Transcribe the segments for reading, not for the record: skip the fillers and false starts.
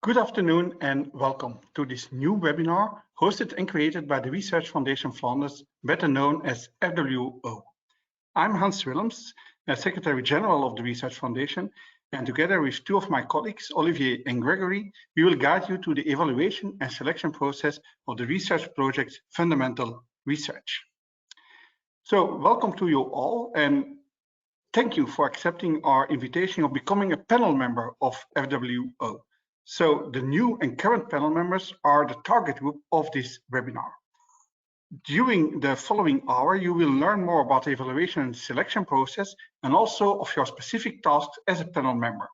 Good afternoon and welcome to this new webinar hosted and created by the Research Foundation Flanders, better known as FWO. I'm Hans Willems, Secretary General of the Research Foundation, and together with two of my colleagues, Olivier and Gregory, we will guide you to the evaluation and selection process of the research project Fundamental Research. So welcome to you all, and thank you for accepting our invitation of becoming a panel member of FWO. So the new and current panel members are the target group of this webinar. During the following hour, you will learn more about the evaluation and selection process and also of your specific tasks as a panel member.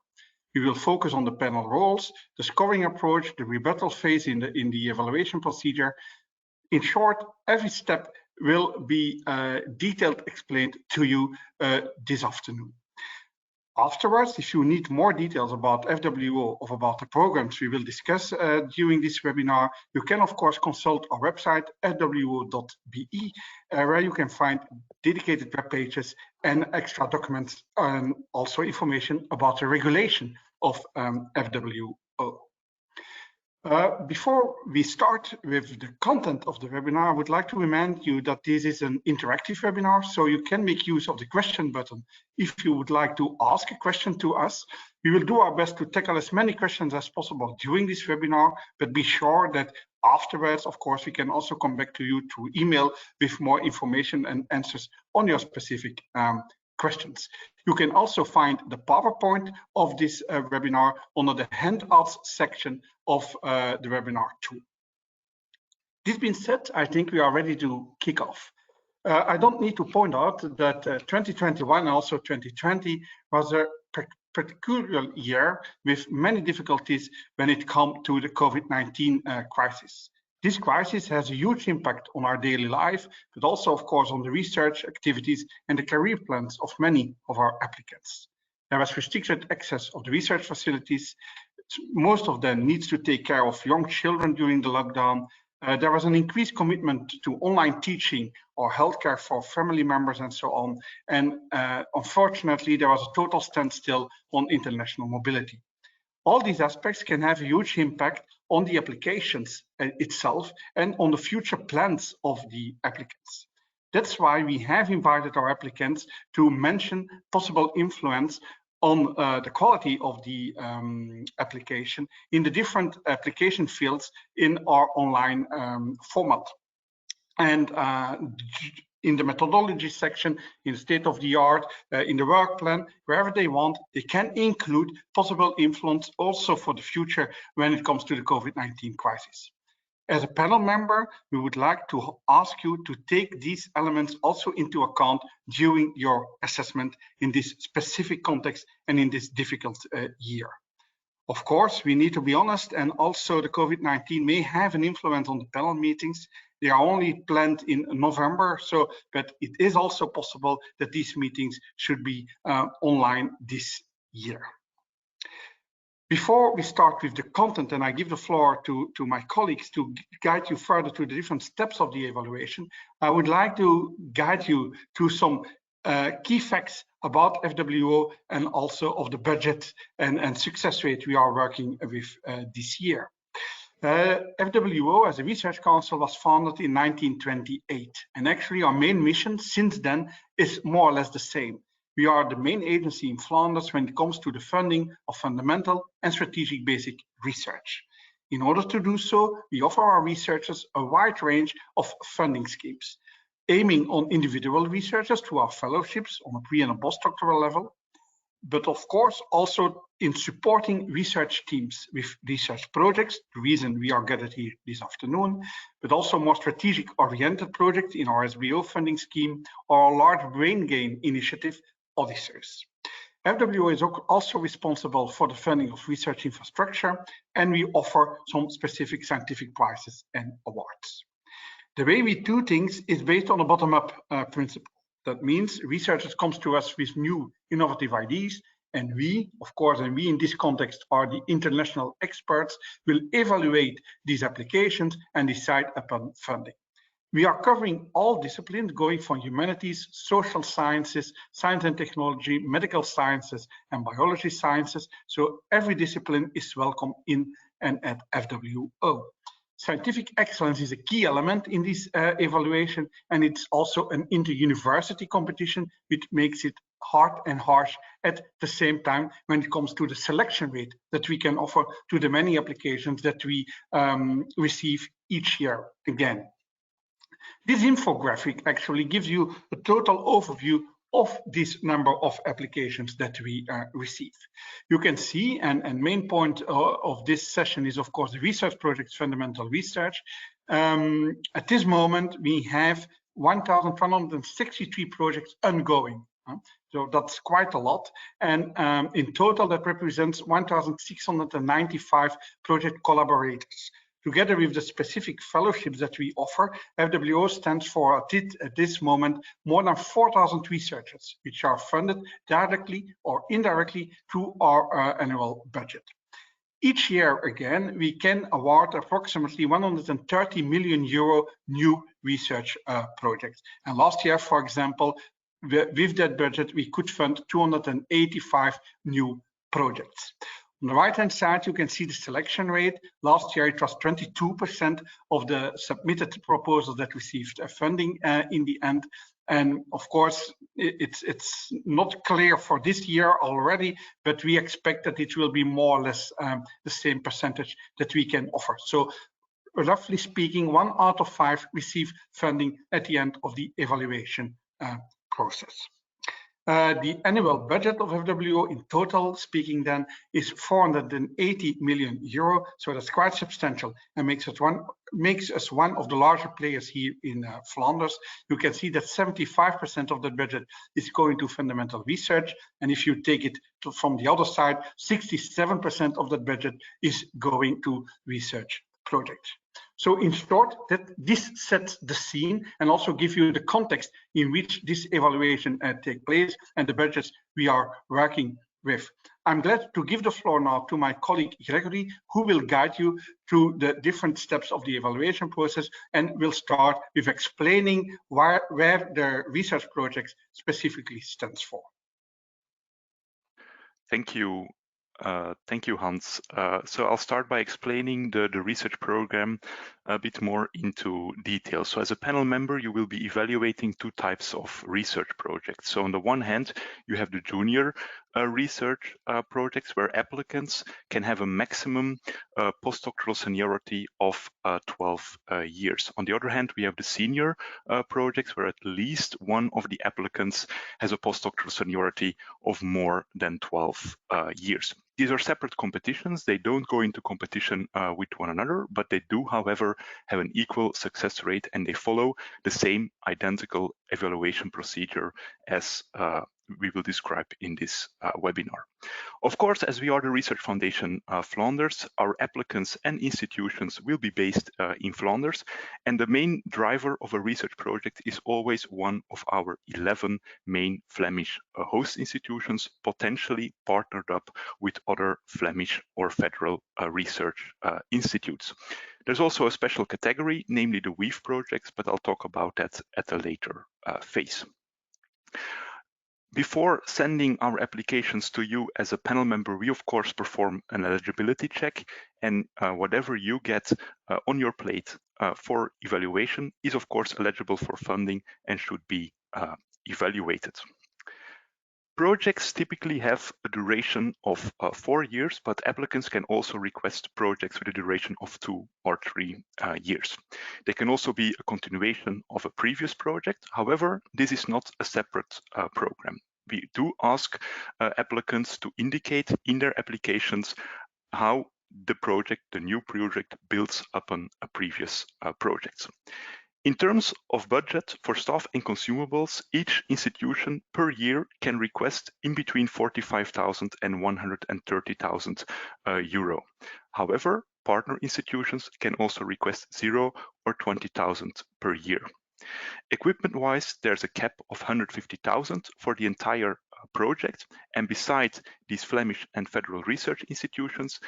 We will focus on the panel roles, the scoring approach, the rebuttal phase in the evaluation procedure. In short, every step will be detailed explained to you this afternoon. Afterwards, if you need more details about FWO or about the programs we will discuss during this webinar, you can of course consult our website fwo.be, where you can find dedicated web pages and extra documents and also information about the regulation of FWO. Before we start with the content of the webinar, I would like to remind you that this is an interactive webinar, so you can make use of the question button if you would like to ask a question to us. We will do our best to tackle as many questions as possible during this webinar, but be sure that afterwards, of course, we can also come back to you through email with more information and answers on your specific questions. You can also find the PowerPoint of this webinar under the handouts section of the webinar too. This being said, I think we are ready to kick off. I don't need to point out that 2021 and also 2020 was a particular year with many difficulties when it comes to the COVID-19 crisis. This crisis has a huge impact on our daily life, but also, of course, on the research activities and the career plans of many of our applicants. There was restricted access of the research facilities. Most of them needs to take care of young children during the lockdown. There was an increased commitment to online teaching or healthcare for family members and so on. And unfortunately, there was a total standstill on international mobility. All these aspects can have a huge impact on the applications itself and on the future plans of the applicants. That's why we have invited our applicants to mention possible influence on the quality of the application in the different application fields in our online format. And in the methodology section, in the state of the art, in the work plan, wherever they want, they can include possible influence also for the future when it comes to the COVID-19 crisis. As a panel member, we would like to ask you to take these elements also into account during your assessment in this specific context and in this difficult year. Of course, we need to be honest, and also the COVID-19 may have an influence on the panel meetings. They are only planned in November, but it is also possible that these meetings should be online this year. Before we start with the content, and I give the floor to my colleagues to guide you further to the different steps of the evaluation, I would like to guide you to some key facts about FWO and also of the budget and success rate we are working with this year. FWO as a research council was founded in 1928, and actually our main mission since then is more or less the same. We are the main agency in Flanders when it comes to the funding of fundamental and strategic basic research. In order to do so, we offer our researchers a wide range of funding schemes, aiming on individual researchers through our fellowships on a pre- and a postdoctoral level, but of course also in supporting research teams with research projects, the reason we are gathered here this afternoon, but also more strategic oriented projects in our SBO funding scheme or our large brain gain initiative, Odysseus. FWO is also responsible for the funding of research infrastructure, and we offer some specific scientific prizes and awards. The way we do things is based on a bottom-up principle. That means researchers come to us with new innovative ideas, and we, of course, and we in this context are the international experts, will evaluate these applications and decide upon funding. We are covering all disciplines, going from humanities, social sciences, science and technology, medical sciences, and biology sciences. So every discipline is welcome in and at FWO. Scientific excellence is a key element in this evaluation, and it's also an inter-university competition, which makes it hard and harsh at the same time when it comes to the selection rate that we can offer to the many applications that we receive each year again. This infographic actually gives you a total overview of this number of applications that we receive. You can see, and main point of this session is of course the research projects, fundamental research. At this moment, we have 1,163 projects ongoing. So that's quite a lot. And in total, that represents 1,695 project collaborators. Together with the specific fellowships that we offer, FWO stands for, at this moment, more than 4,000 researchers, which are funded directly or indirectly through our annual budget. Each year, again, we can award approximately 130 million euro new research projects. And last year, for example, with that budget, we could fund 285 new projects. On the right-hand side, you can see the selection rate. Last year, it was 22% of the submitted proposals that received funding in the end. And of course, it's not clear for this year already, but we expect that it will be more or less the same percentage that we can offer. So roughly speaking, 1 out of 5 receive funding at the end of the evaluation process. The annual budget of FWO in total speaking then is 480 million euro, so that's quite substantial and makes us one of the larger players here in Flanders. You can see that 75% of the budget is going to fundamental research, and if you take it from the other side, 67% of that budget is going to research projects. So in short, that this sets the scene and also gives you the context in which this evaluation takes place and the budgets we are working with. I'm glad to give the floor now to my colleague Gregory, who will guide you through the different steps of the evaluation process, and will start with explaining where the research projects specifically stands for. Thank you. Thank you, Hans. So I'll start by explaining the research program a bit more into detail. So as a panel member, you will be evaluating 2 types of research projects. So on the one hand, you have the junior research projects where applicants can have a maximum postdoctoral seniority of 12 years. On the other hand, we have the senior projects where at least one of the applicants has a postdoctoral seniority of more than 12 years. These are separate competitions. They don't go into competition with one another, but they do, however, have an equal success rate, and they follow the same identical evaluation procedure as we will describe in this webinar. Of course, as we are the Research Foundation Flanders, our applicants and institutions will be based in Flanders, and the main driver of a research project is always one of our 11 main Flemish host institutions, potentially partnered up with other Flemish or federal research institutes. There's also a special category, namely the WEAVE projects, but I'll talk about that at a later phase. Before sending our applications to you as a panel member, we of course perform an eligibility check, and whatever you get on your plate for evaluation is of course eligible for funding and should be evaluated. Projects typically have a duration of 4 years, but applicants can also request projects with a duration of 2 or 3 years. They can also be a continuation of a previous project. However, this is not a separate program. We do ask applicants to indicate in their applications how the new project builds upon a previous project. In terms of budget for staff and consumables, each institution per year can request in between 45,000 and 130,000 euro. However, partner institutions can also request 0 or 20,000 per year. Equipment-wise, there's a cap of 150,000 for the entire project, and besides these Flemish and federal research institutions,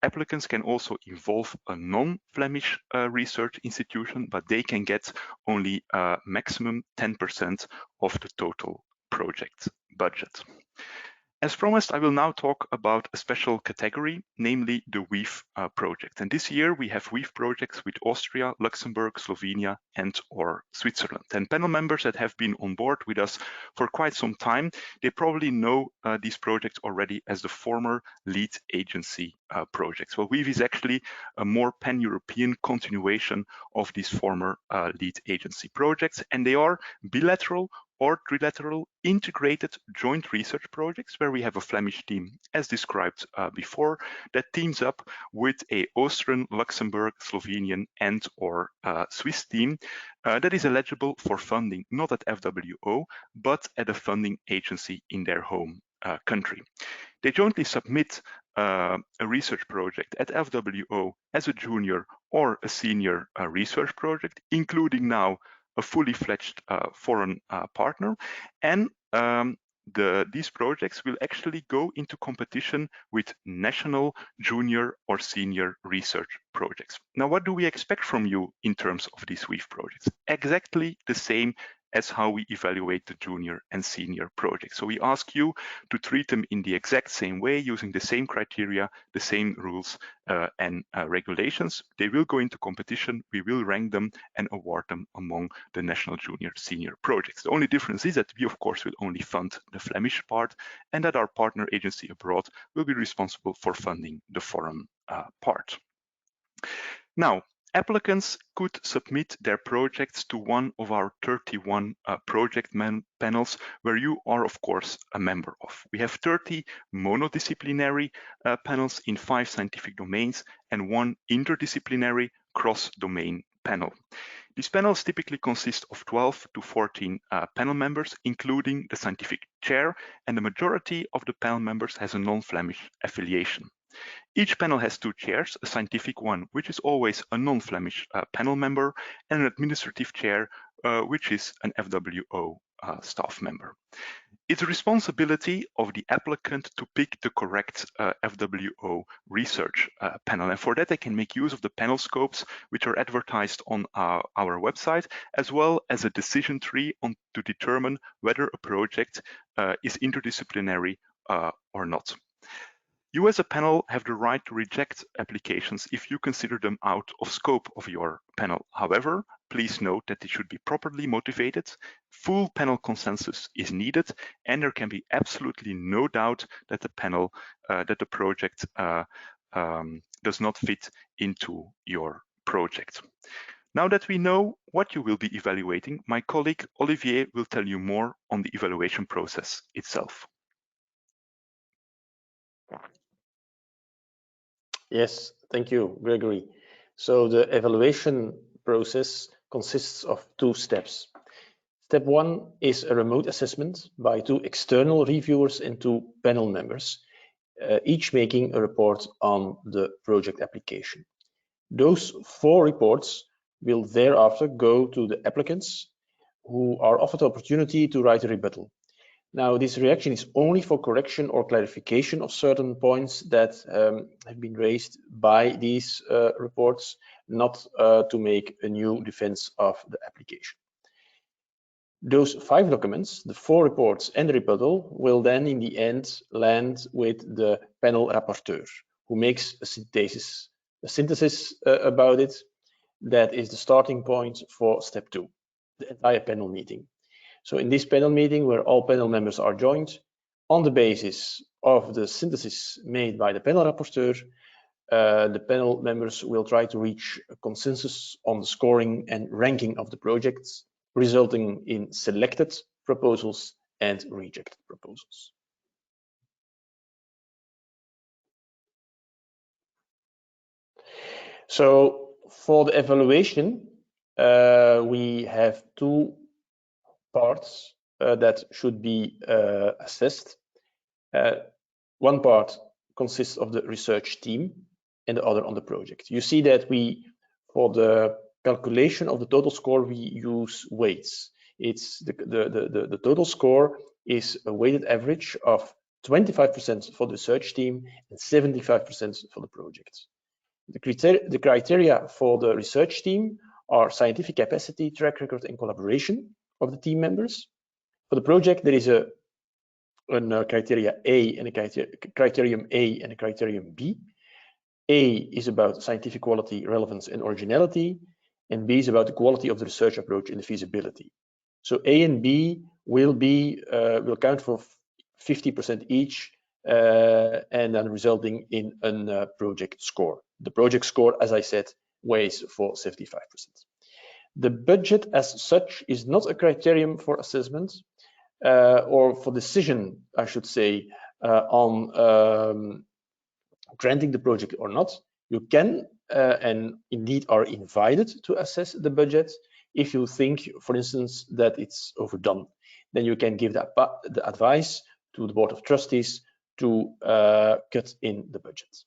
applicants can also involve a non-Flemish research institution, but they can get only maximum 10% of the total project budget. As promised, I will now talk about a special category, namely the WEAF project. And this year we have WEAF projects with Austria, Luxembourg, Slovenia, and/or Switzerland. And panel members that have been on board with us for quite some time, they probably know these projects already as the former lead agency projects. Well, WEAF is actually a more pan-European continuation of these former lead agency projects, and they are bilateral or trilateral integrated joint research projects where we have a Flemish team, as described before, that teams up with a Austrian, Luxembourg, Slovenian, and/or Swiss team that is eligible for funding, not at FWO, but at a funding agency in their home country. They jointly submit a research project at FWO as a junior or a senior research project, including now a fully fledged foreign partner, and these projects will actually go into competition with national, junior, or senior research projects. Now, what do we expect from you in terms of these WEAF projects? Exactly the same as how we evaluate the junior and senior projects. So we ask you to treat them in the exact same way, using the same criteria, the same rules and regulations. They will go into competition, we will rank them and award them among the national, junior, senior projects. The only difference is that we, of course, will only fund the Flemish part, and that our partner agency abroad will be responsible for funding the foreign part. Now, applicants could submit their projects to one of our 31 project panels, where you are, of course, a member of. We have 30 monodisciplinary panels in 5 scientific domains and 1 interdisciplinary cross-domain panel. These panels typically consist of 12 to 14 panel members, including the scientific chair, and the majority of the panel members has a non-Flemish affiliation. Each panel has 2 chairs, a scientific one, which is always a non-Flemish panel member, and an administrative chair, which is an FWO staff member. It's a responsibility of the applicant to pick the correct FWO research panel. And for that, they can make use of the panel scopes, which are advertised on our website, as well as a decision tree to determine whether a project is interdisciplinary or not. You as a panel have the right to reject applications if you consider them out of scope of your panel. However, please note that it should be properly motivated, full panel consensus is needed, and there can be absolutely no doubt that the panel, that the project does not fit into your project. Now that we know what you will be evaluating, my colleague Olivier will tell you more on the evaluation process itself. Yes, thank you, Gregory. So the evaluation process consists of 2 steps. Step 1 is a remote assessment by 2 external reviewers and 2 panel members, each making a report on the project application. Those 4 reports will thereafter go to the applicants, who are offered the opportunity to write a rebuttal. Now, this reaction is only for correction or clarification of certain points that have been raised by these reports, not to make a new defense of the application. Those 5 documents, the 4 reports and the rebuttal, will then in the end land with the panel rapporteur, who makes a synthesis about it. That is the starting point for step 2, the entire panel meeting. So in this panel meeting, where all panel members are joined, on the basis of the synthesis made by the panel rapporteur, the panel members will try to reach a consensus on the scoring and ranking of the projects, resulting in selected proposals and rejected proposals. So for the evaluation, we have 2 parts that should be assessed. One part consists of the research team and the other on the project. You see that for the calculation of the total score, we use weights. It's the total score is a weighted average of 25% for the research team and 75% for the project. The criteria for the research team are scientific capacity, track record, and collaboration of the team members. For the project, there is a criteria A and a criterion A and a criterion B. A is about scientific quality, relevance, and originality, and B is about the quality of the research approach and the feasibility. So A and B will count for 50% each, and then resulting in a project score. The project score, as I said, weighs for 75%. The budget as such is not a criterion for assessment or for decision, I should say, on granting the project or not. You can and indeed are invited to assess the budget if you think, for instance, that it's overdone. Then you can give the advice to the Board of Trustees to cut in the budget.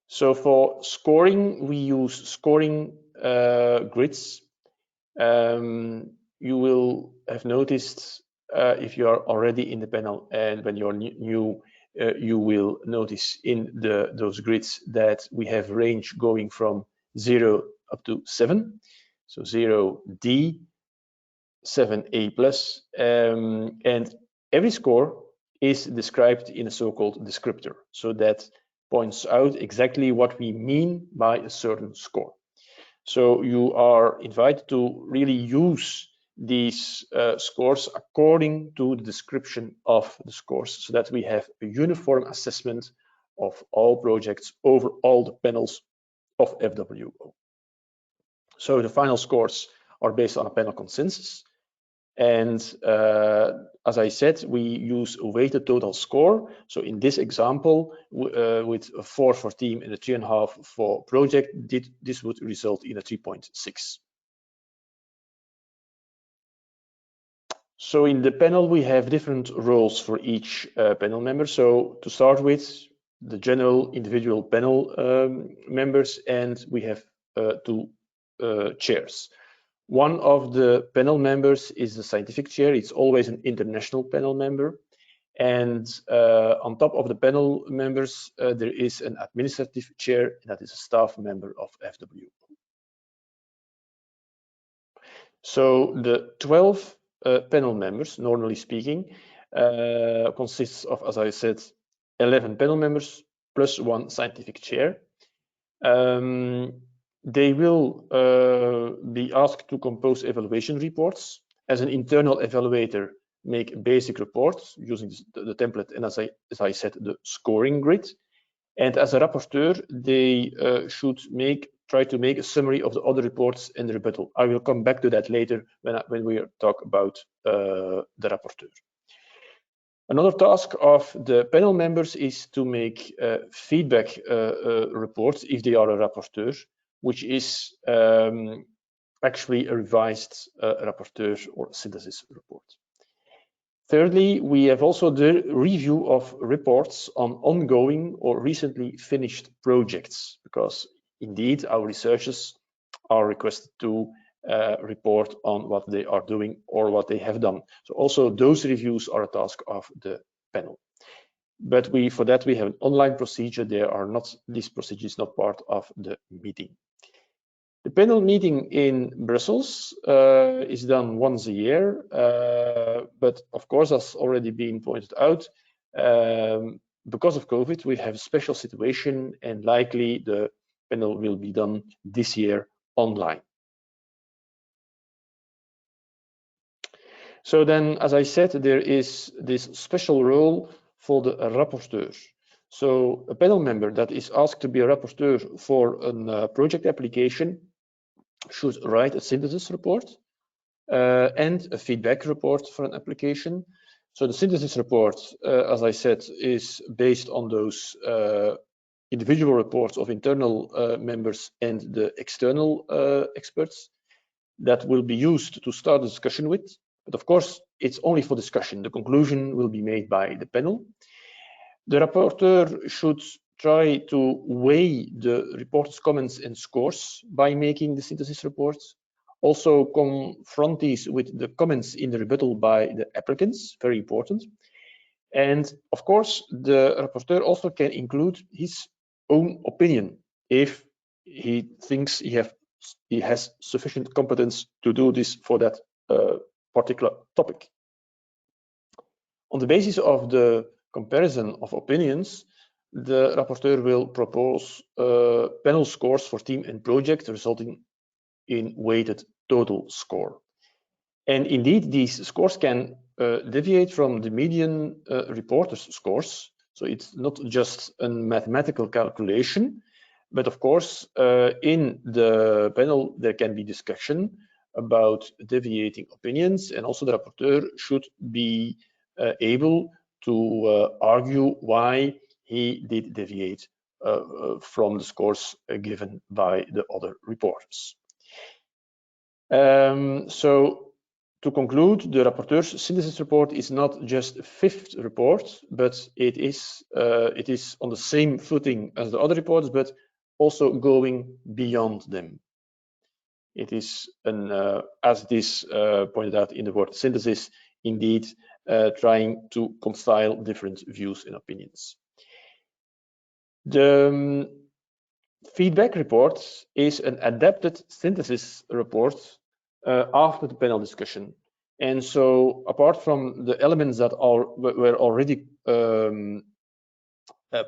So for scoring, we use scoring grids. You will have noticed if you are already in the panel and when you're new, you will notice in those grids that we have range going from 0 up to 7. So 0 D, 7 A+, and every score is described in a so-called descriptor. So that points out exactly what we mean by a certain score. So you are invited to really use these scores according to the description of the scores, so that we have a uniform assessment of all projects over all the panels of FWO. So the final scores are based on a panel consensus. And as I said, we use a weighted total score. So in this example, with a 4 for team and a 3.5 for project, this would result in a 3.6. So in the panel, we have different roles for each panel member. So to start with, the general individual panel members, and we have 2 chairs. One of the panel members is the scientific chair. It's always an international panel member. And on top of the panel members, there is an administrative chair, and that is a staff member of FWO. So the 12 panel members, normally speaking, consists of, as I said, 11 panel members plus 1 scientific chair. They will be asked to compose evaluation reports. As an internal evaluator, make basic reports using the template, and as I said, the scoring grid. And as a rapporteur, they should try to make a summary of the other reports and the rebuttal. I will come back to that later when we talk about the rapporteur. Another task of the panel members is to make feedback reports if they are a rapporteur, which is actually a revised rapporteur or synthesis report. Thirdly, we have also the review of reports on ongoing or recently finished projects, because indeed our researchers are requested to report on what they are doing or what they have done. So also those reviews are a task of the panel. But for that we have an online procedure. This procedure is not part of the meeting. The panel meeting in Brussels is done once a year, but of course, as already been pointed out, because of COVID, we have a special situation, and likely the panel will be done this year online. So then, as I said, there is this special role for the rapporteur. So a panel member that is asked to be a rapporteur for a project application should write a synthesis report and a feedback report for an application. So the synthesis report, as I said, is based on those individual reports of internal members and the external experts that will be used to start a discussion with. But of course, it's only for discussion. The conclusion will be made by the panel. The rapporteur should try to weigh the report's comments and scores by making the synthesis reports. Also confront these with the comments in the rebuttal by the applicants, very important. And of course, the rapporteur also can include his own opinion if he thinks he has sufficient competence to do this for that particular topic. On the basis of the comparison of opinions, the rapporteur will propose panel scores for team and project, resulting in weighted total score. And indeed, these scores can deviate from the median reporters' scores. So it's not just a mathematical calculation, but of course, in the panel, there can be discussion about deviating opinions, and also the rapporteur should be able to argue why he did deviate from the scores given by the other reporters. So to conclude, the rapporteur's synthesis report is not just a fifth report, but it is on the same footing as the other reports, but also going beyond them. It is, as it is pointed out in the word synthesis, indeed trying to concile different views and opinions. The feedback report is an adapted synthesis report after the panel discussion. And so apart from the elements that were already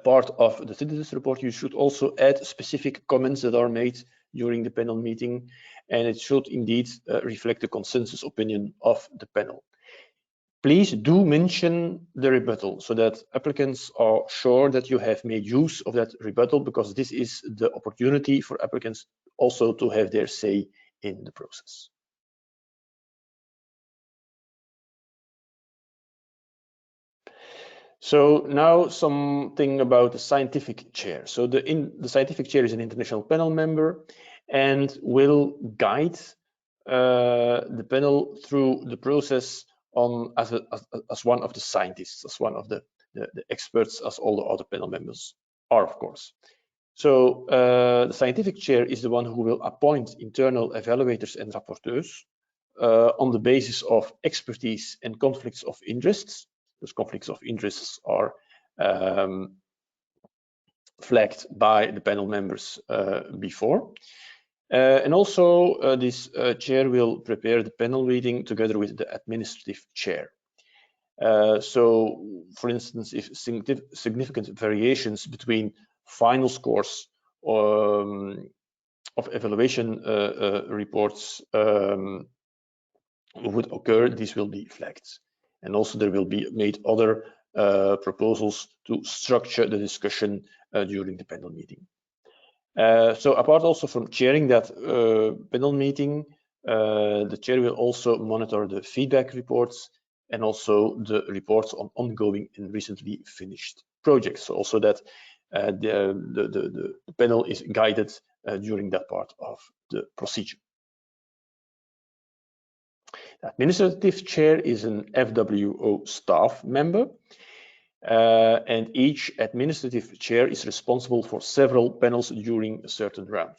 part of the synthesis report, you should also add specific comments that are made during the panel meeting, and it should indeed reflect the consensus opinion of the panel. Please do mention the rebuttal so that applicants are sure that you have made use of that rebuttal, because this is the opportunity for applicants also to have their say in the process. So now something about the scientific chair. So the scientific chair is an international panel member and will guide the panel through the process as one of the scientists, as one of the experts, as all the other panel members are, of course. So the scientific chair is the one who will appoint internal evaluators and rapporteurs on the basis of expertise and conflicts of interests. Those conflicts of interests are flagged by the panel members before. And also this chair will prepare the panel reading together with the administrative chair. So for instance, if significant variations between final scores of evaluation reports would occur, this will be flagged. And also there will be made other proposals to structure the discussion during the panel meeting. So apart also from chairing that panel meeting, the chair will also monitor the feedback reports and also the reports on ongoing and recently finished projects. So also that the panel is guided during that part of the procedure. The administrative chair is an FWO staff member, and each administrative chair is responsible for several panels during a certain round.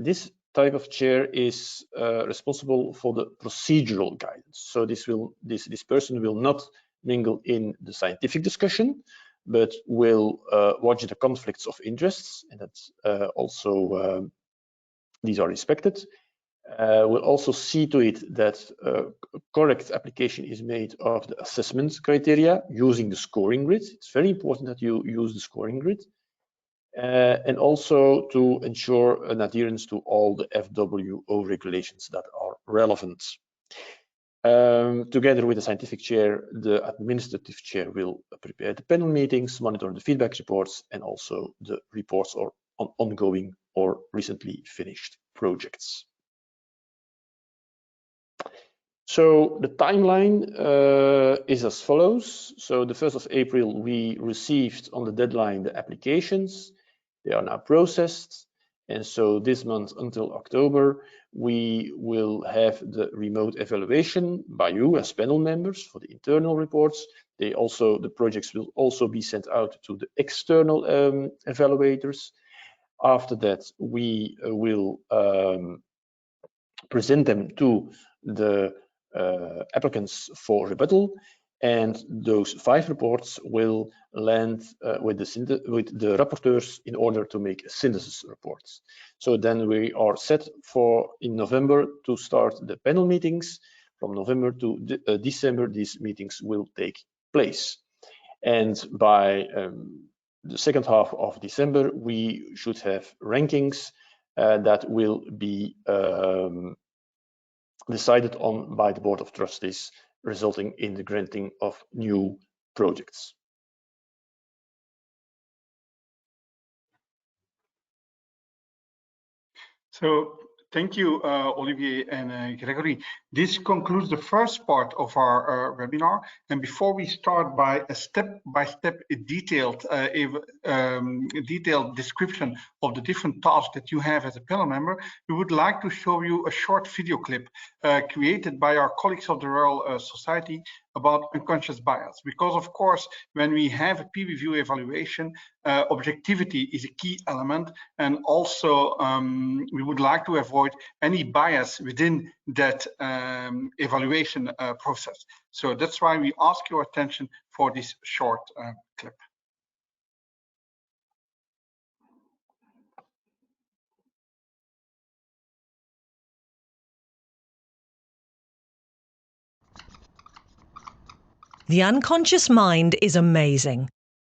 This type of chair is responsible for the procedural guidance. So this person will not mingle in the scientific discussion, but will watch the conflicts of interests, and that's also these are respected. We'll also see to it that correct application is made of the assessment criteria using the scoring grid. It's very important that you use the scoring grid. And also to ensure an adherence to all the FWO regulations that are relevant. Together with the scientific chair, the administrative chair will prepare the panel meetings, monitor the feedback reports, and also the reports on ongoing or recently finished projects. So the timeline is as follows. So the 1st of April, we received on the deadline the applications. They are now processed. And so this month until October, we will have the remote evaluation by you as panel members for the internal reports. The projects will also be sent out to the external evaluators. After that, we will present them to the applicants for rebuttal, And those 5 reports will land with the rapporteurs in order to make synthesis reports. So then we are set for in November to start the panel meetings. From November to December, these meetings will take place. And by the second half of December, we should have rankings that will be decided on by the Board of Trustees, resulting in the granting of new projects. So thank you, Olivier and Gregory. This concludes the first part of our webinar. And before we start by a step-by-step detailed description of the different tasks that you have as a panel member, we would like to show you a short video clip created by our colleagues of the Royal Society about unconscious bias. Because of course, when we have a peer review evaluation, objectivity is a key element, and also we would like to avoid any bias within that evaluation process. So that's why we ask your attention for this short clip. The unconscious mind is amazing.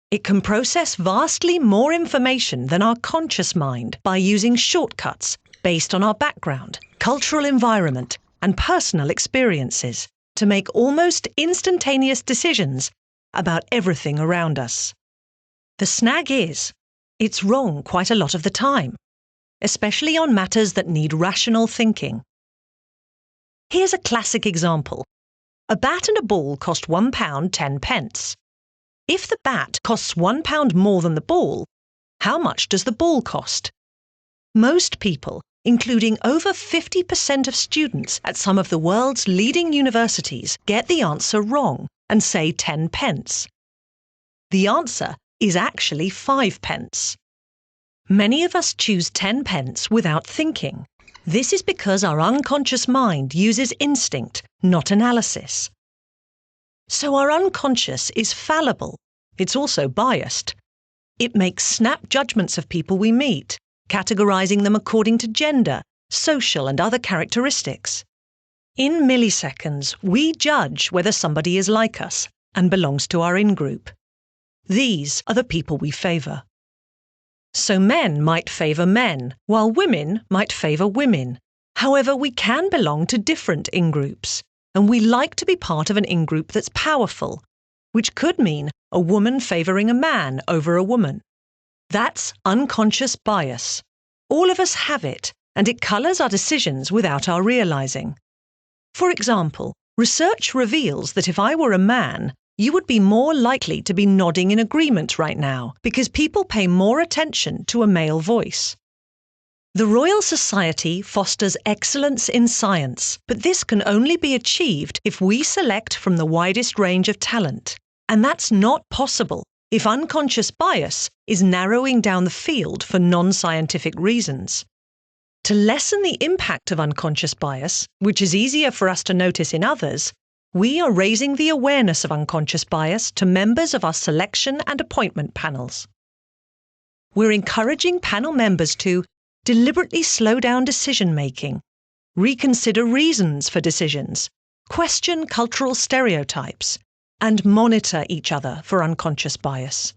It can process vastly more information than our conscious mind by using shortcuts based on our background, cultural environment, and personal experiences to make almost instantaneous decisions about everything around us. The snag is, it's wrong quite a lot of the time, especially on matters that need rational thinking. Here's a classic example. A bat and a ball cost £1.10. If the bat costs £1 more than the ball, how much does the ball cost? Most people, including over 50% of students at some of the world's leading universities, get the answer wrong and say 10p. The answer is actually 5p. Many of us choose 10p without thinking. This is because our unconscious mind uses instinct, not analysis. So our unconscious is fallible. It's also biased. It makes snap judgments of people we meet, categorizing them according to gender, social and other characteristics. In milliseconds, we judge whether somebody is like us and belongs to our in-group. These are the people we favor. So men might favor men, while women might favor women. However, we can belong to different in-groups, and we like to be part of an in-group that's powerful, which could mean a woman favoring a man over a woman. That's unconscious bias. All of us have it, and it colors our decisions without our realizing. For example, research reveals that if I were a man, you would be more likely to be nodding in agreement right now, because people pay more attention to a male voice. The Royal Society fosters excellence in science, but this can only be achieved if we select from the widest range of talent. And that's not possible if unconscious bias is narrowing down the field for non-scientific reasons. To lessen the impact of unconscious bias, which is easier for us to notice in others, we are raising the awareness of unconscious bias to members of our selection and appointment panels. We're encouraging panel members to deliberately slow down decision-making, reconsider reasons for decisions, question cultural stereotypes, and monitor each other for unconscious bias.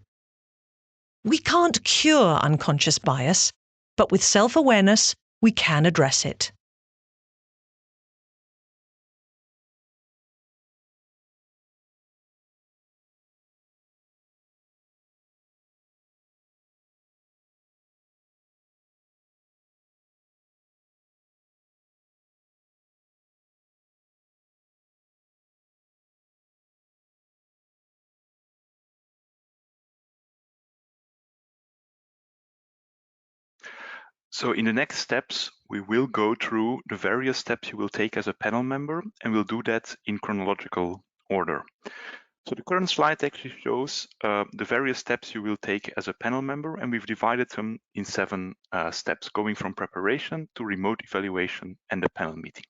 We can't cure unconscious bias, but with self-awareness, we can address it. So in the next steps, we will go through the various steps you will take as a panel member, and we'll do that in chronological order. So the current slide actually shows the various steps you will take as a panel member, and we've divided them in 7 steps, going from preparation to remote evaluation and the panel meeting.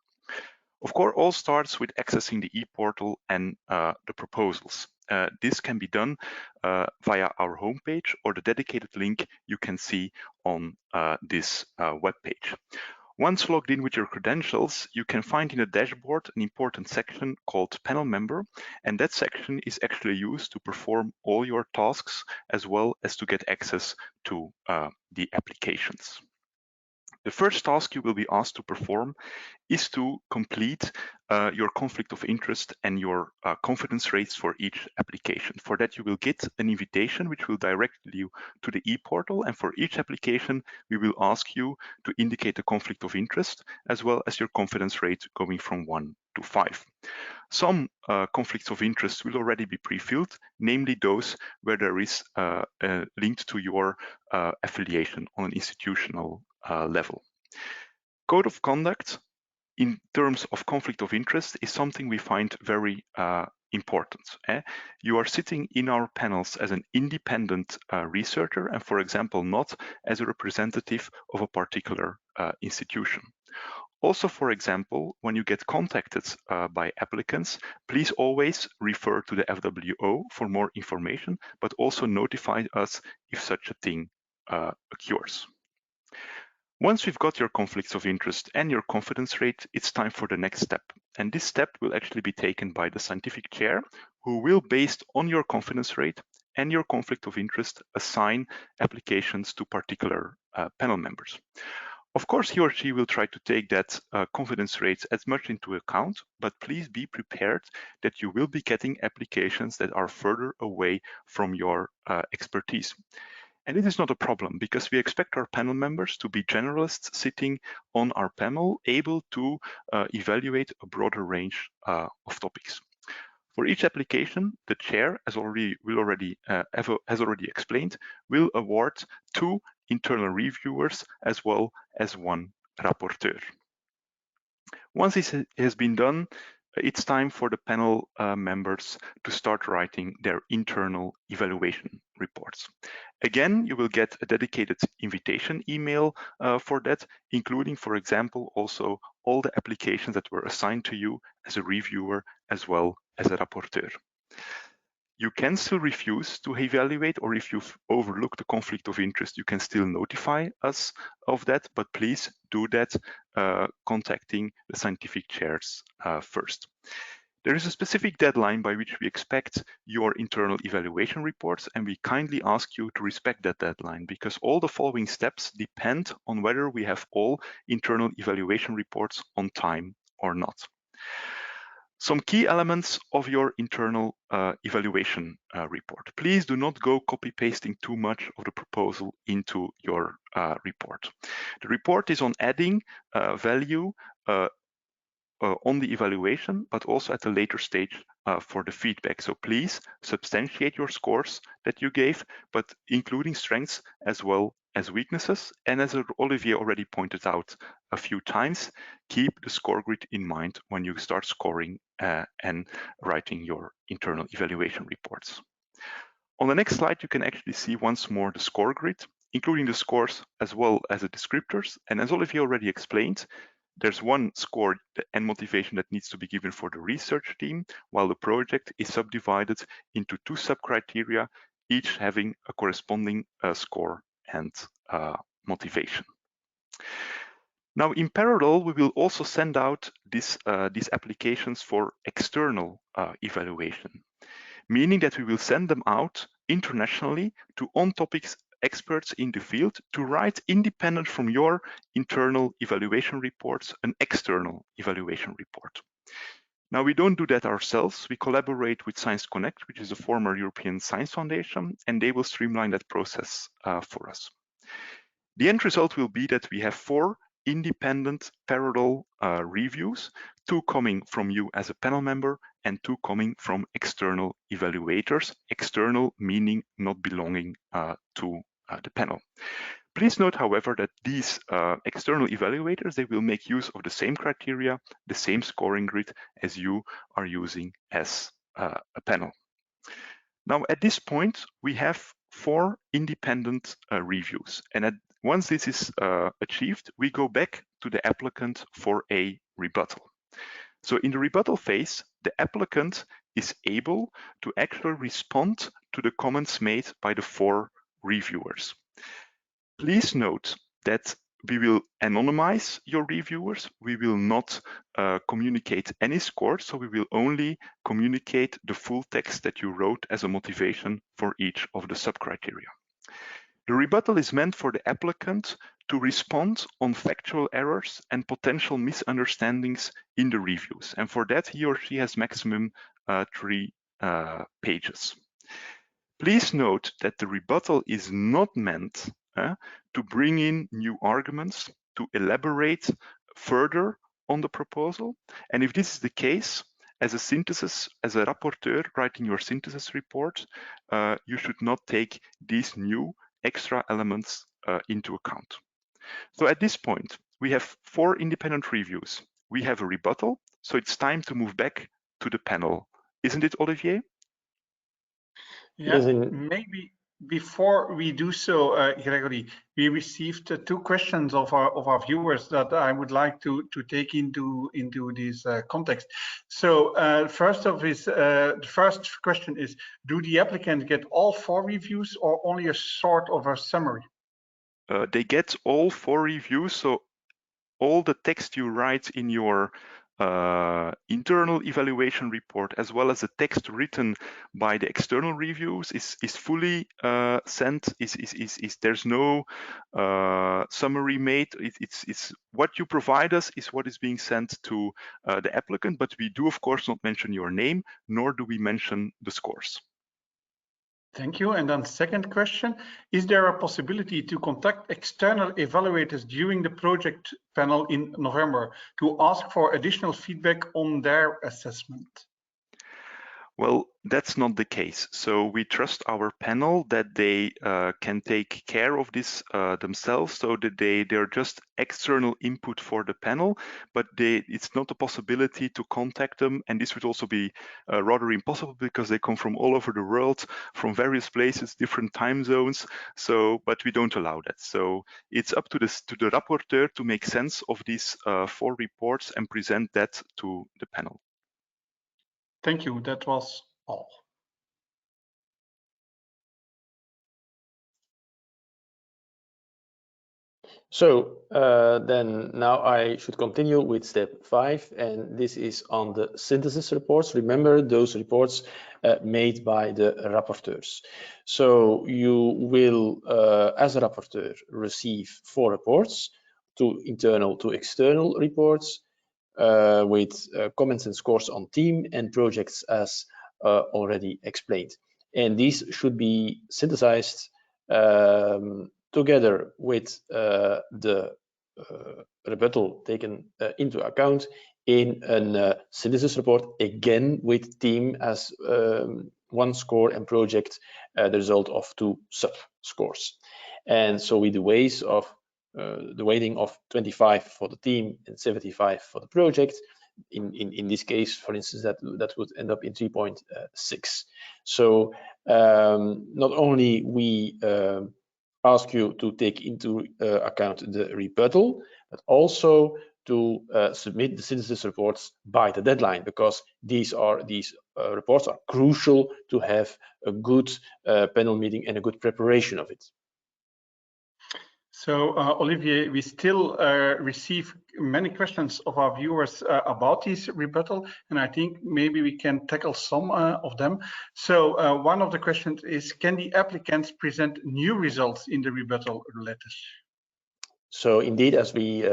Of course, all starts with accessing the e-portal and the proposals. This can be done via our homepage or the dedicated link you can see on this webpage. Once logged in with your credentials, you can find in the dashboard an important section called Panel Member, and that section is actually used to perform all your tasks as well as to get access to the applications. The first task you will be asked to perform is to complete your conflict of interest and your confidence rates for each application. For that, you will get an invitation which will direct you to the e-portal, and for each application, we will ask you to indicate a conflict of interest as well as your confidence rate going from 1 to 5. Some conflicts of interest will already be pre-filled, namely those where there is linked to your affiliation on an institutional level. Code of conduct in terms of conflict of interest is something we find very important. You are sitting in our panels as an independent researcher and, for example, not as a representative of a particular institution. Also, for example, when you get contacted by applicants, please always refer to the FWO for more information, but also notify us if such a thing occurs. Once we've got your conflicts of interest and your confidence rate, it's time for the next step. And this step will actually be taken by the scientific chair, who will, based on your confidence rate and your conflict of interest, assign applications to particular panel members. Of course, he or she will try to take that confidence rate as much into account, but please be prepared that you will be getting applications that are further away from your expertise. And it is not a problem because we expect our panel members to be generalists sitting on our panel, able to evaluate a broader range of topics. For each application, the chair, as already explained, will award 2 internal reviewers as well as 1 rapporteur. Once this has been done, it's time for the panel members to start writing their internal evaluation reports. Again, you will get a dedicated invitation email for that, including, for example, also all the applications that were assigned to you as a reviewer as well as a rapporteur. You can still refuse to evaluate, or if you've overlooked the conflict of interest, you can still notify us of that, but please do that contacting the scientific chairs first. There is a specific deadline by which we expect your internal evaluation reports, and we kindly ask you to respect that deadline because all the following steps depend on whether we have all internal evaluation reports on time or not. Some key elements of your internal evaluation report. Please do not go copy-pasting too much of the proposal into your report. The report is on adding value on the evaluation, but also at a later stage for the feedback. So please substantiate your scores that you gave, but including strengths as well as weaknesses. And as Olivier already pointed out a few times, keep the score grid in mind when you start scoring and writing your internal evaluation reports. On the next slide, you can actually see once more the score grid, including the scores as well as the descriptors. And as Olivier already explained, there's 1 score and motivation that needs to be given for the research team, while the project is subdivided into 2 sub-criteria, each having a corresponding score and motivation. Now, in parallel, we will also send out these applications for external evaluation, meaning that we will send them out internationally to on-topic experts in the field to write, independent from your internal evaluation reports, an external evaluation report. Now, we don't do that ourselves. We collaborate with Science Connect, which is a former European Science Foundation, and they will streamline that process for us. The end result will be that we have 4 independent parallel reviews, 2 coming from you as a panel member and 2 coming from external evaluators, external meaning not belonging to the panel. Please note, however, that these external evaluators, they will make use of the same criteria, the same scoring grid as you are using as a panel. Now, at this point, we have 4 independent reviews. And once this is achieved, we go back to the applicant for a rebuttal. So in the rebuttal phase, the applicant is able to actually respond to the comments made by the 4 reviewers. Please note that we will anonymize your reviewers. We will not communicate any score, so we will only communicate the full text that you wrote as a motivation for each of the sub-criteria. The rebuttal is meant for the applicant to respond on factual errors and potential misunderstandings in the reviews. And for that, he or she has maximum 3 pages. Please note that the rebuttal is not meant to bring in new arguments, to elaborate further on the proposal. And if this is the case, as a synthesis, as a rapporteur writing your synthesis report, you should not take these new extra elements into account. So at this point, we have 4 independent reviews. We have a rebuttal, so it's time to move back to the panel. Isn't it, Olivier? Yeah, maybe before we do so, Gregory, we received 2 questions of our viewers that I would like to take into this context. So first the first question is: do the applicants get all 4 reviews or only a sort of a summary? They get all 4 reviews, so all the text you write in your internal evaluation report, as well as the text written by the external reviews, is fully sent. There's no summary made. It's what you provide us is what is being sent to the applicant, but we do of course not mention your name, nor do we mention the scores. Thank you. And then second question, is there a possibility to contact external evaluators during the project panel in November to ask for additional feedback on their assessment? Well, that's not the case. So we trust our panel that they can take care of this themselves, so that they're just external input for the panel, but it's not a possibility to contact them. And this would also be rather impossible because they come from all over the world, from various places, different time zones. So, but we don't allow that. So it's up to the rapporteur to make sense of these 4 reports and present that to the panel. Thank you. That was all. So then now I should continue with step 5, and this is on the synthesis reports. Remember those reports made by the rapporteurs. So you will, as a rapporteur, receive 4 reports, 2 internal, 2 external reports, with comments and scores on team and projects as already explained. And these should be synthesized together with the rebuttal taken into account in a synthesis report, again with team as 1 score and project the result of 2 sub-scores. And so with the weighting of 25 for the team and 75 for the project. In this case, for instance, that would end up in 3.6. So not only we ask you to take into account the rebuttal, but also to submit the synthesis reports by the deadline, because these reports are crucial to have a good panel meeting and a good preparation of it. So, Olivier, we still receive many questions of our viewers about this rebuttal, and I think maybe we can tackle some of them. So, one of the questions is, can the applicants present new results in the rebuttal letters? So, indeed, as we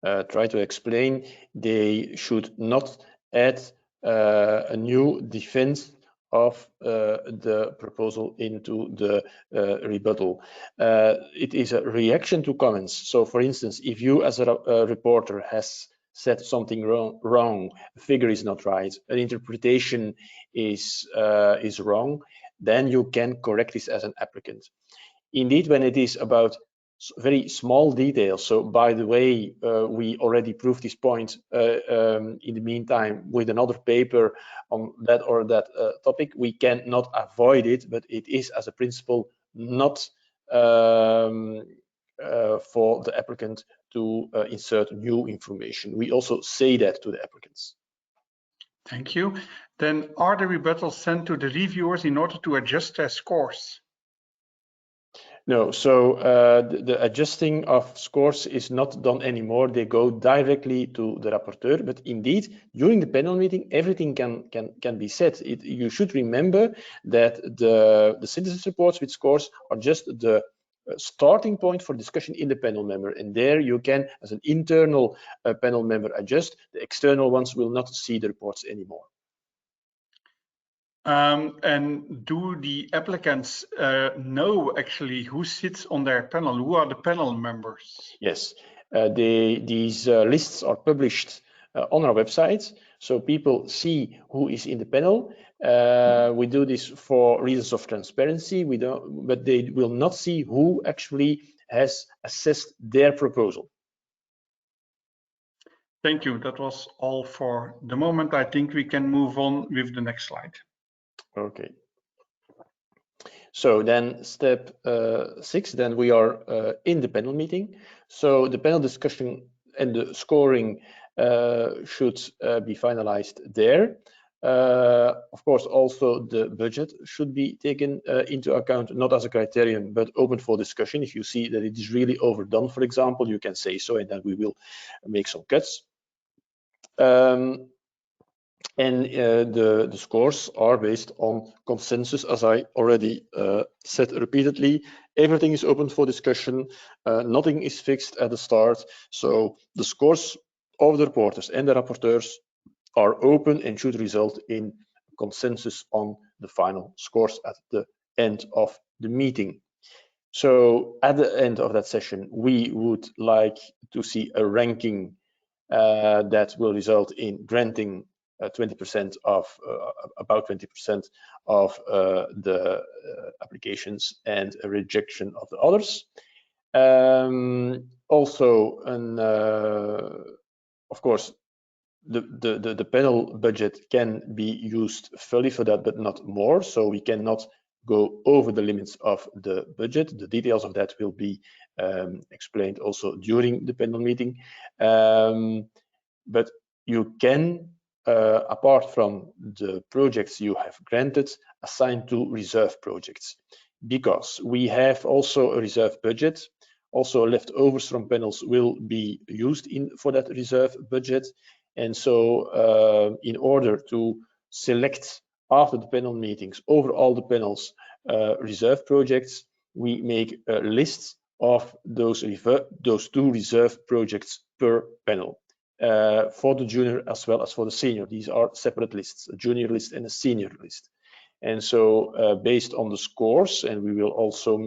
try to explain, they should not add a new defense of the proposal into the rebuttal. It is a reaction to comments. So for instance, if you as a reporter has said something wrong, a figure is not right, an interpretation is wrong, then you can correct this as an applicant. Indeed, when it is about very small details, so by the way, we already proved this point in the meantime with another paper on that or that topic, we cannot avoid it, but it is as a principle not for the applicant to insert new information. We also say that to the applicants. Thank you. Then are the rebuttals sent to the reviewers in order to adjust their scores? No, so the adjusting of scores is not done anymore. They go directly to the rapporteur, but indeed, during the panel meeting, everything can be said. You should remember that the synthesis reports with scores are just the starting point for discussion in the panel member, and there you can, as an internal panel member, adjust. The external ones will not see the reports anymore. And do the applicants know actually who sits on their panel? Who are the panel members? Yes, these lists are published on our website, so people see who is in the panel. We do this for reasons of transparency. But they will not see who actually has assessed their proposal. Thank you. That was all for the moment. I think we can move on with the next slide. Okay. So then step 6, then we are in the panel meeting. So the panel discussion and the scoring should be finalized there. Of course, also the budget should be taken into account, not as a criterion, but open for discussion. If you see that it is really overdone, for example, you can say so, and then we will make some cuts. And the scores are based on consensus, as I already said repeatedly. Everything is open for discussion. Nothing is fixed at the start. So the scores of the reporters and the rapporteurs are open and should result in consensus on the final scores at the end of the meeting. So at the end of that session, we would like to see a ranking that will result in granting 20% of about 20% of the applications and a rejection of the others. Also, of course, the panel budget can be used fully for that, but not more. So we cannot go over the limits of the budget. The details of that will be explained also during the panel meeting. But you can, apart from the projects you have granted, assign to reserve projects, because we have also a reserve budget. Also, leftovers from panels will be used for that reserve budget. And so in order to select after the panel meetings over all the panels reserve projects, we make a list of those 2 reserve projects per panel. For the junior as well as for the senior. These are separate lists, a junior list and a senior list. And so based on the scores, and we will also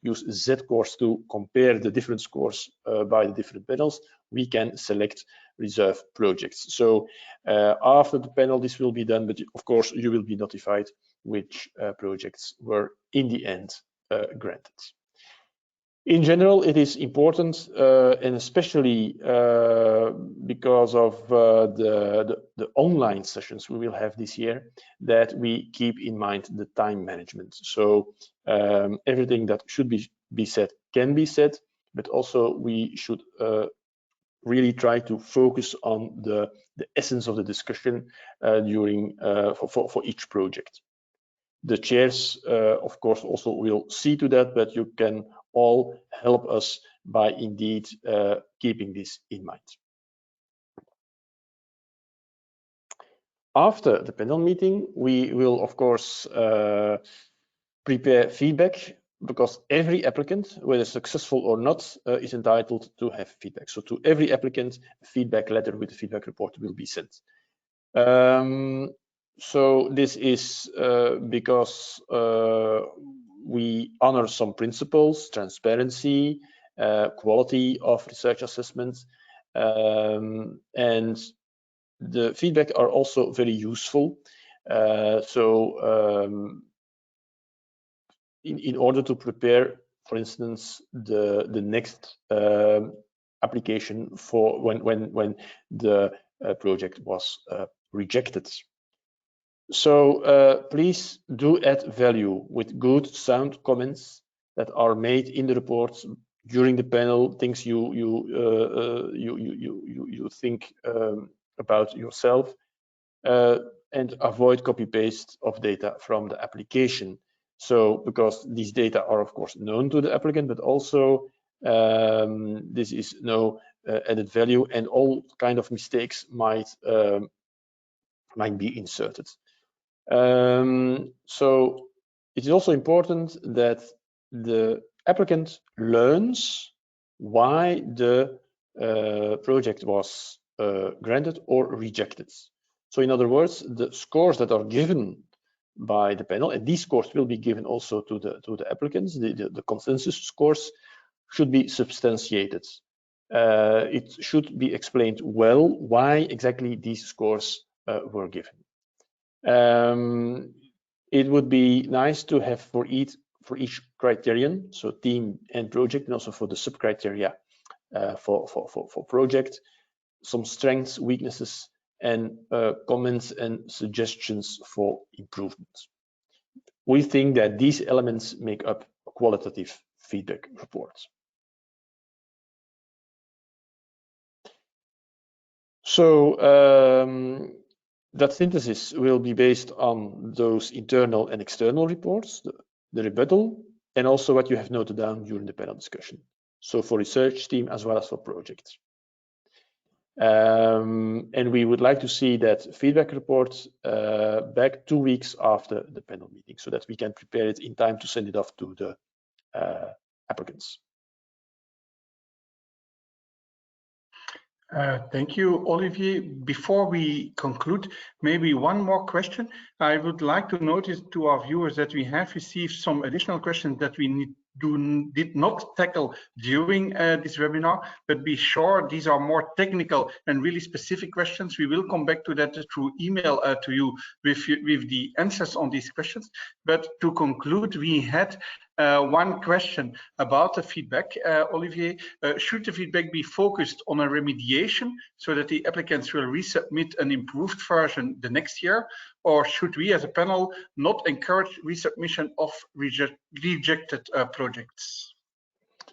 use Z-scores to compare the different scores by the different panels, we can select reserve projects. So after the panel, this will be done, but of course you will be notified which projects were in the end granted. In general, it is important, and especially because of the online sessions we will have this year, that we keep in mind the time management. So everything that should be said can be said, but also we should really try to focus on the essence of the discussion during for each project. The chairs, of course, also will see to that, but you can all help us by indeed keeping this in mind. After the panel meeting, we will, of course, prepare feedback, because every applicant, whether successful or not, is entitled to have feedback. So to every applicant, a feedback letter with a feedback report will be sent. So this is because we honor some principles: transparency, quality of research assessments, and the feedback are also very useful. In order to prepare, for instance, the next application for when the project was rejected. So please do add value with good, sound comments that are made in the reports during the panel, things you think about yourself. and avoid copy-paste of data from the application. So, because these data are of course known to the applicant, but also this is no added value, and all kind of mistakes might be inserted. So it is also important that the applicant learns why the project was granted or rejected. So in other words, the scores that are given by the panel, and these scores will be given also to the applicants, the consensus scores should be substantiated. It should be explained well why exactly these scores were given. It would be nice to have for each criterion, so team and project, and also for the sub-criteria for project, some strengths, weaknesses, and comments and suggestions for improvements. We think that these elements make up a qualitative feedback report. So that synthesis will be based on those internal and external reports, the rebuttal, and also what you have noted down during the panel discussion. So for research team as well as for projects. And we would like to see that feedback report back 2 weeks after the panel meeting, so that we can prepare it in time to send it off to the applicants. Thank you, Olivier. Before we conclude, maybe one more question. I would like to notice to our viewers that we have received some additional questions that we did not tackle during this webinar, but be sure these are more technical and really specific questions. We will come back to that through email to you with the answers on these questions. But to conclude, we had one question about the feedback, Olivier. Should the feedback be focused on a remediation so that the applicants will resubmit an improved version the next year? Or should we as a panel not encourage resubmission of rejected projects?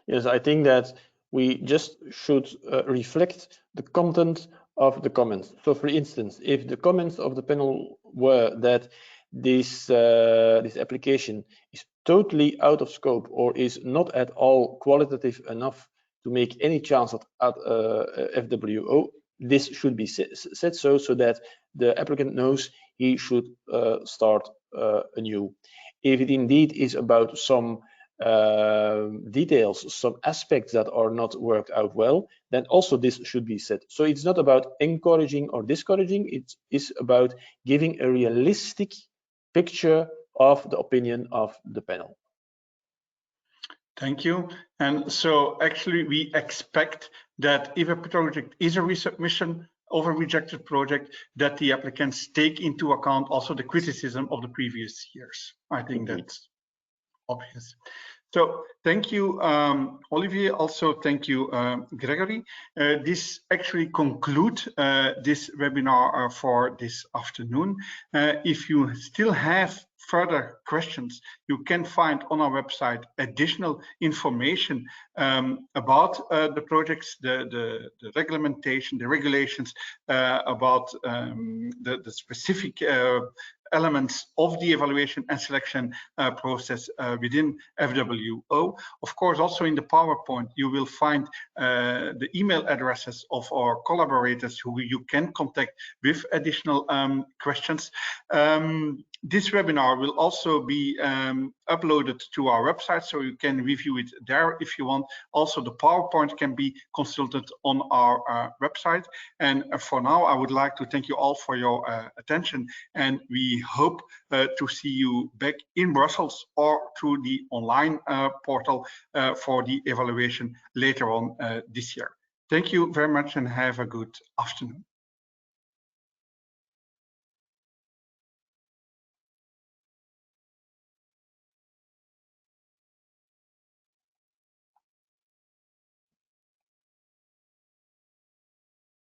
Yes, I think that we just should reflect the content of the comments. So for instance, if the comments of the panel were that this application is totally out of scope or is not at all qualitative enough to make any chance at FWO, this should be said so that the applicant knows he should start anew. If it indeed is about some details, some aspects that are not worked out well, then also this should be said. So it's not about encouraging or discouraging, it is about giving a realistic picture of the opinion of the panel. Thank you. And so actually we expect that if a project is a resubmission of a rejected project, that the applicants take into account also the criticism of the previous years. I think that's obvious. So thank you, Olivier. Also, thank you, Gregory. This actually concludes this webinar for this afternoon. If you still have further questions, you can find on our website additional information about the projects, the regulation, the regulations, about the specific elements of the evaluation and selection process within FWO. Of course, also in the PowerPoint, you will find the email addresses of our collaborators who you can contact with additional questions. This webinar will also be uploaded to our website, so you can review it there if you want. Also, the PowerPoint can be consulted on our website. And for now, I would like to thank you all for your attention, and we hope to see you back in Brussels or through the online portal for the evaluation later on this year. Thank you very much and have a good afternoon.